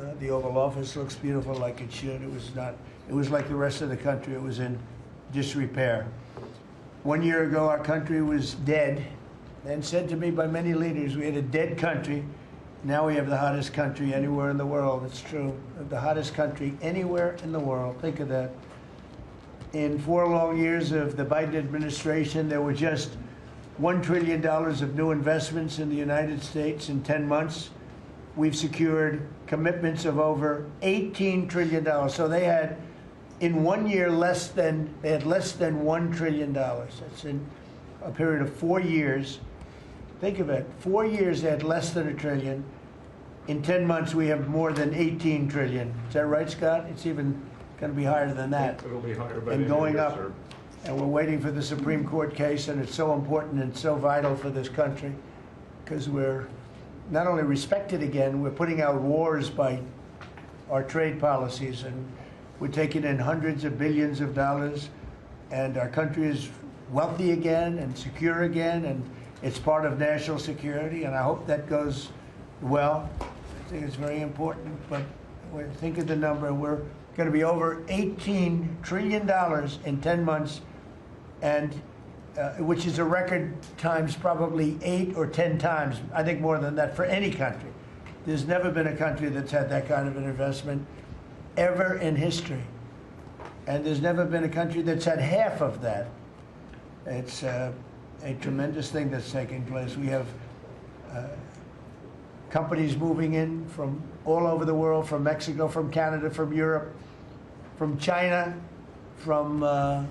The Oval Office looks beautiful like it should. It was like the rest of the country. It was in disrepair. 1 year ago, our country was dead, and said to me by many leaders, we had a dead country. Now we have the hottest country anywhere in the world. It's true. The hottest country anywhere in the world. Think of that. In 4 long years of the Biden administration, there were just $1 trillion of new investments in the United States in 10 months. We've secured commitments of over $18 trillion. So they had, in 1 year, less than $1 trillion. That's in a period of 4 years. Think of it, 4 years they had less than $1 trillion. In 10 months, we have more than $18 trillion. Is that right, Scott? It's even going to be higher than that. It'll be higher by and the going end of up. this, sir. And we're waiting for the Supreme Court case, and it's so important and so vital for this country because we're not only respected again, we're putting out wars by our trade policies, and we're taking in hundreds of billions of dollars, and our country is wealthy again and secure again, and it's part of national security, and I hope that goes well. I think it's very important, but think of the number. We're going to be over $18 trillion in 10 months, and which is a record times probably 8 or 10 times, I think more than that, for any country. There's never been a country that's had that kind of an investment ever in history. And there's never been a country that's had half of that. It's a tremendous thing that's taking place. We have companies moving in from all over the world, from Mexico, from Canada, from Europe, from China, from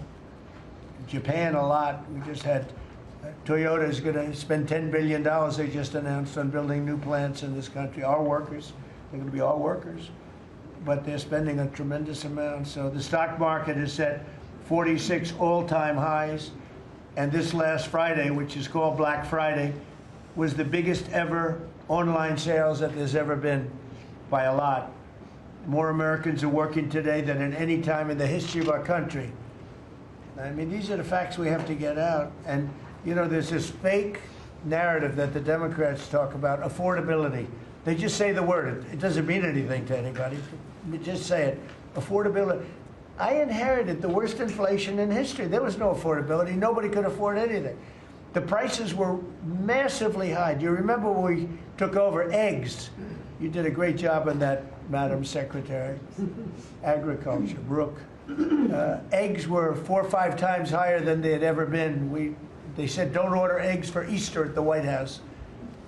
Japan a lot. We just had Toyota is going to spend $10 billion, they just announced, on building new plants in this country. Our workers, they're going to be our workers, but they're spending a tremendous amount. So the stock market is set 46 all-time highs. And this last Friday, which is called Black Friday, was the biggest ever online sales that there's ever been by a lot. More Americans are working today than at any time in the history of our country. I mean, these are the facts we have to get out. And, you know, there's this fake narrative that the Democrats talk about, affordability. They just say the word. It doesn't mean anything to anybody. They just say it. Affordability. I inherited the worst inflation in history. There was no affordability. Nobody could afford anything. The prices were massively high. Do you remember when we took over eggs? You did a great job on that, Madam Secretary. Agriculture, Brooke. Eggs were 4 or 5 times higher than they had ever been. They said, don't order eggs for Easter at the White House.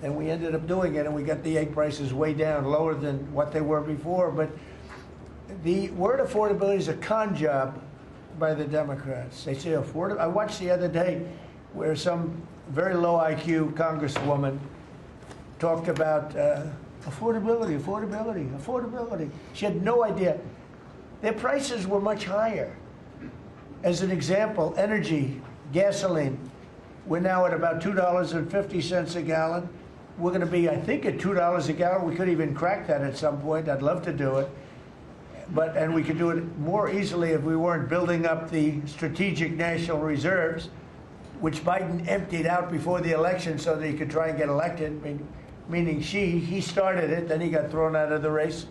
And we ended up doing it, and we got the egg prices way down, lower than what they were before. But the word affordability is a con job by the Democrats. They say affordable. I watched the other day where some very low IQ congresswoman talked about affordability, affordability, affordability. She had no idea. Their prices were much higher. As an example, energy, gasoline, we're now at about $2.50 a gallon. We're going to be, I think, at $2 a gallon. We could even crack that at some point. I'd love to do it. And we could do it more easily if we weren't building up the strategic national reserves, which Biden emptied out before the election so that he could try and get elected, meaning he started it, then he got thrown out of the race.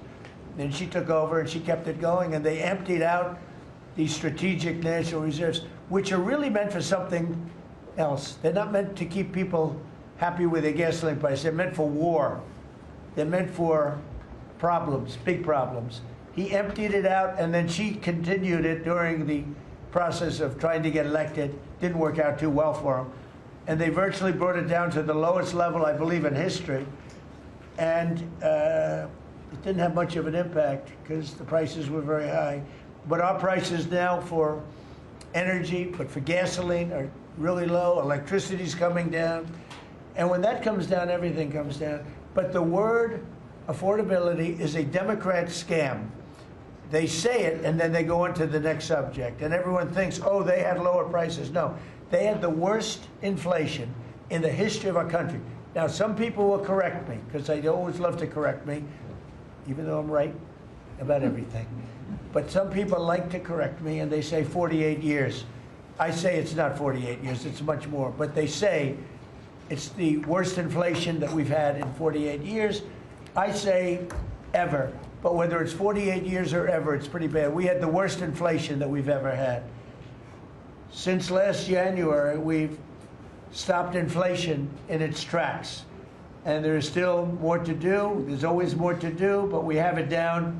Then she took over and she kept it going, and they emptied out these strategic national reserves, which are really meant for something else. They're not meant to keep people happy with their gasoline price. They're meant for war. They're meant for problems, big problems. He emptied it out, and then she continued it during the process of trying to get elected. Didn't work out too well for him. And they virtually brought it down to the lowest level, I believe, in history. And it didn't have much of an impact because the prices were very high. But our prices now for energy, but for gasoline, are really low. Electricity's coming down. And when that comes down, everything comes down. But the word affordability is a Democrat scam. They say it, and then they go on to the next subject. And everyone thinks, oh, they had lower prices. No, they had the worst inflation in the history of our country. Now, some people will correct me, because they always love to correct me, even though I'm right about everything. But some people like to correct me, and they say 48 years. I say it's not 48 years, it's much more. But they say it's the worst inflation that we've had in 48 years. I say ever. but whether it's 48 years or ever, it's pretty bad. We had the worst inflation that we've ever had. Since last January, we've stopped inflation in its tracks. And there is still more to do. There's always more to do, but we have it down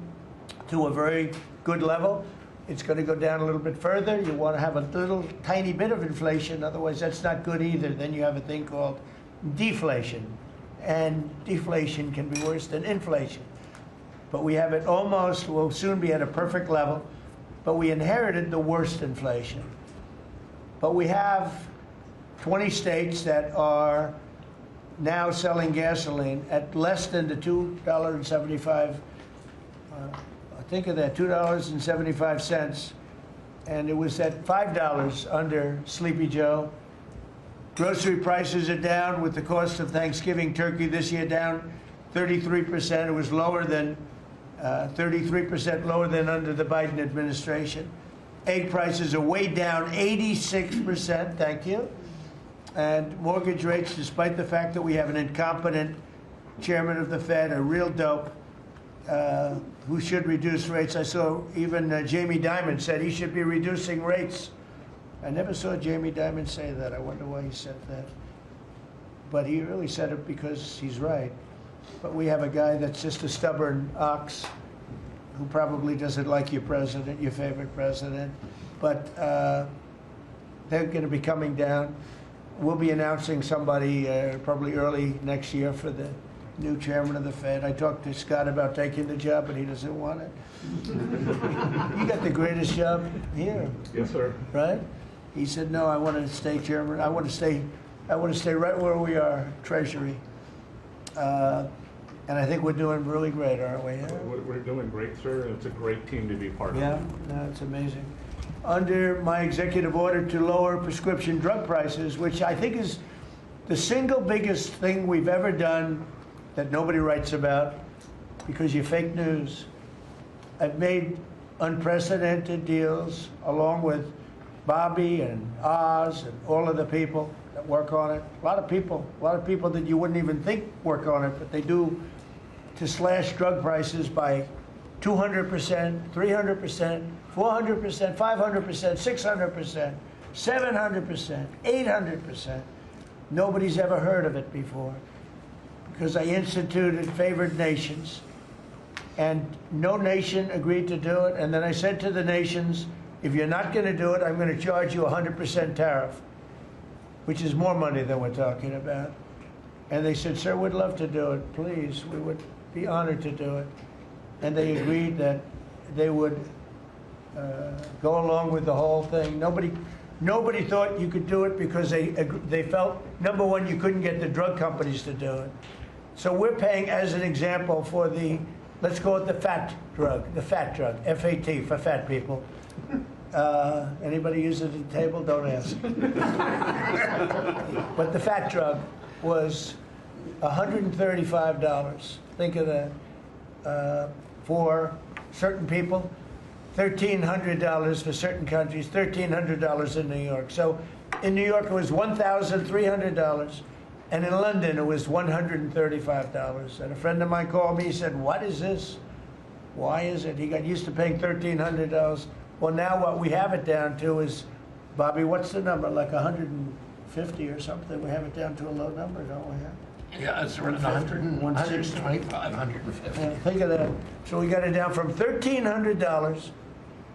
to a very good level. It's going to go down a little bit further. You want to have a little tiny bit of inflation, otherwise that's not good either. Then you have a thing called deflation, and deflation can be worse than inflation. But we have it almost, we'll soon be at a perfect level, but we inherited the worst inflation. But we have 20 states that are now selling gasoline at less than the $2.75, think of that, $2.75, and it was at $5 under Sleepy Joe. Grocery prices are down with the cost of Thanksgiving turkey this year down 33%. It was lower than 33% lower than under the Biden administration. Egg prices are way down 86%, thank you. And mortgage rates, despite the fact that we have an incompetent chairman of the Fed, a real dope, who should reduce rates. I saw even Jamie Dimon said he should be reducing rates. I never saw Jamie Dimon say that. I wonder why he said that. But he really said it because he's right. But we have a guy that's just a stubborn ox who probably doesn't like your president, your favorite president. But they're going to be coming down. We'll be announcing somebody probably early next year for the new chairman of the Fed. I talked to Scott about taking the job, but he doesn't want it. You got the greatest job here. Yes, sir. Right? He said, no, I want to stay chairman. I want to stay right where we are, Treasury. And I think we're doing really great, aren't we? We're doing great, sir. It's a great team to be part of. Yeah, no, it's amazing. Under my executive order to lower prescription drug prices, which I think is the single biggest thing we've ever done that nobody writes about because you're fake news. I've made unprecedented deals along with Bobby and Oz and all of the people that work on it. A lot of people that you wouldn't even think work on it, but they do, to slash drug prices by 200%, 300%, 400%, 500%, 600%, 700%, 800%. Nobody's ever heard of it before because I instituted favored nations, and no nation agreed to do it. And then I said to the nations, if you're not going to do it, I'm going to charge you 100% tariff, which is more money than we're talking about. And they said, sir, we'd love to do it. Please, we would be honored to do it. And they agreed that they would go along with the whole thing. Nobody thought you could do it because they felt, number one, you couldn't get the drug companies to do it. So we're paying, as an example, for the, let's call it the fat drug, F-A-T, for fat people. Anybody use it at the table? Don't ask. But the fat drug was $135. Think of that. For certain people, $1,300 for certain countries, $1,300 in New York. So in New York, it was $1,300. And in London, it was $135. And a friend of mine called me, he said, what is this? Why is it? He got used to paying $1,300. Well, now what we have it down to is, Bobby, what's the number? Like 150 or something? We have it down to a low number, don't we? Yeah, it's around 125, 150. Yeah, think of that. So we got it down from $1,300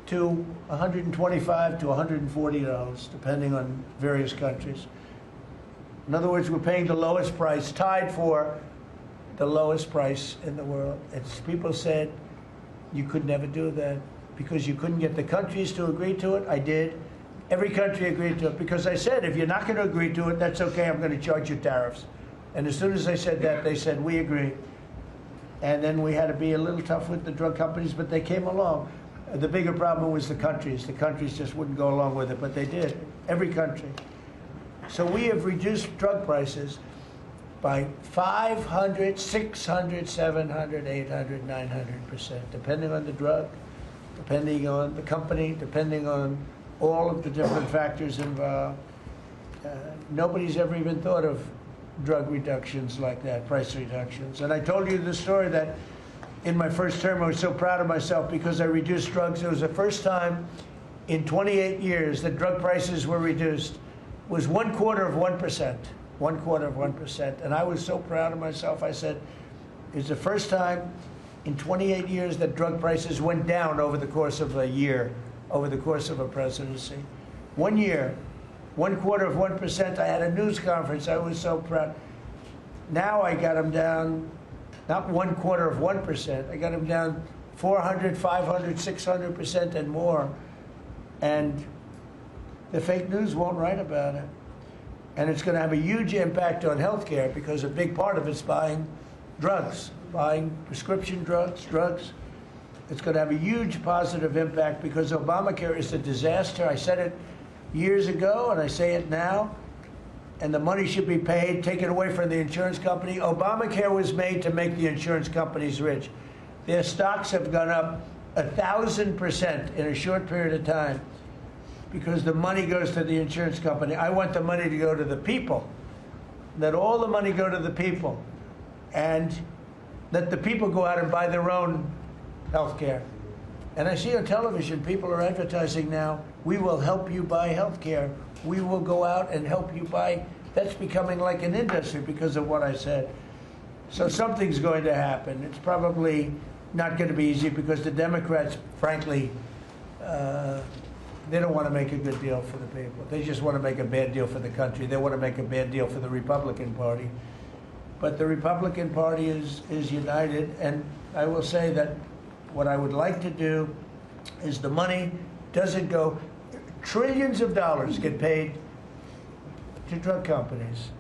to $125 to $140, depending on various countries. In other words, we're paying the lowest price, tied for the lowest price in the world. It's, people said you could never do that because you couldn't get the countries to agree to it. I did. Every country agreed to it because I said, if you're not going to agree to it, that's okay, I'm going to charge you tariffs. And as soon as I said that, they said, we agree. And then we had to be a little tough with the drug companies, but they came along. The bigger problem was the countries. The countries just wouldn't go along with it, but they did, every country. So we have reduced drug prices by 500, 600, 700, 800, 900%, depending on the drug, depending on the company, depending on all of the different factors involved. Nobody's ever even thought of drug reductions like that, price reductions. And I told you the story that in my first term, I was so proud of myself because I reduced drugs. It was the first time in 28 years that drug prices were reduced. It was 1/4%. 1/4%. And I was so proud of myself. I said, it's the first time in 28 years that drug prices went down over the course of a year, over the course of a presidency. 1 year, 1/4%. I had a news conference. I was so proud. Now I got them down, not 1/4%. I got them down 400, 500, 600% and more. And the fake news won't write about it. And it's going to have a huge impact on healthcare because a big part of it's buying drugs, buying prescription drugs. It's going to have a huge positive impact because Obamacare is a disaster. I said it years ago and I say it now. And the money should be paid, taken away from the insurance company. Obamacare was made to make the insurance companies rich. Their stocks have gone up 1,000% in a short period of time because the money goes to the insurance company. I want the money to go to the people. Let all the money go to the people. And let the people go out and buy their own health care. And I see on television, people are advertising now, we will help you buy health care. We will go out and help you buy. That's becoming like an industry because of what I said. So something's going to happen. It's probably not going to be easy because the Democrats, frankly, they don't want to make a good deal for the people. They just want to make a bad deal for the country. They want to make a bad deal for the Republican Party. But the Republican Party is united, and I will say that what I would like to do is the money doesn't go, trillions of dollars get paid to drug companies,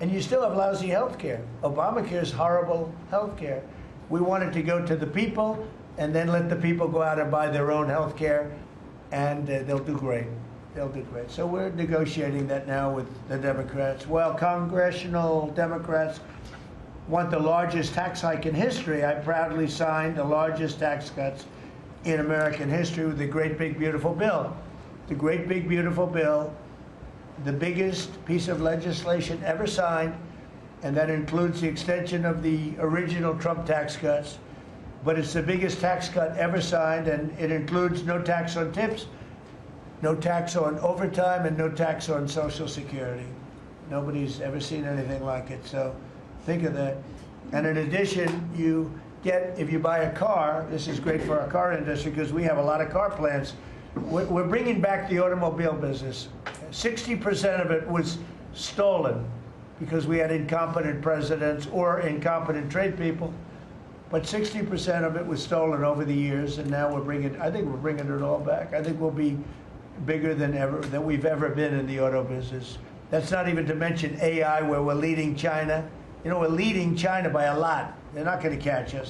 and you still have lousy health care. Obamacare is horrible health care. We want it to go to the people, and then let the people go out and buy their own health care, and they'll do great. They'll do great. So we're negotiating that now with the Democrats. Well, Congressional Democrats want the largest tax hike in history. I proudly signed the largest tax cuts in American history with the Great Big Beautiful Bill. The Great Big Beautiful Bill, the biggest piece of legislation ever signed, and that includes the extension of the original Trump tax cuts. But it's the biggest tax cut ever signed, and it includes no tax on tips, no tax on overtime, and no tax on Social Security. Nobody's ever seen anything like it, so think of that. And in addition, you get, if you buy a car, this is great for our car industry because we have a lot of car plants. We're bringing back the automobile business. 60% of it was stolen because we had incompetent presidents or incompetent trade people. But 60% of it was stolen over the years, and now I think we're bringing it all back. I think we'll be bigger than we've ever been in the auto business. That's not even to mention AI, where we're leading China. You know, we're leading China by a lot. They're not going to catch us.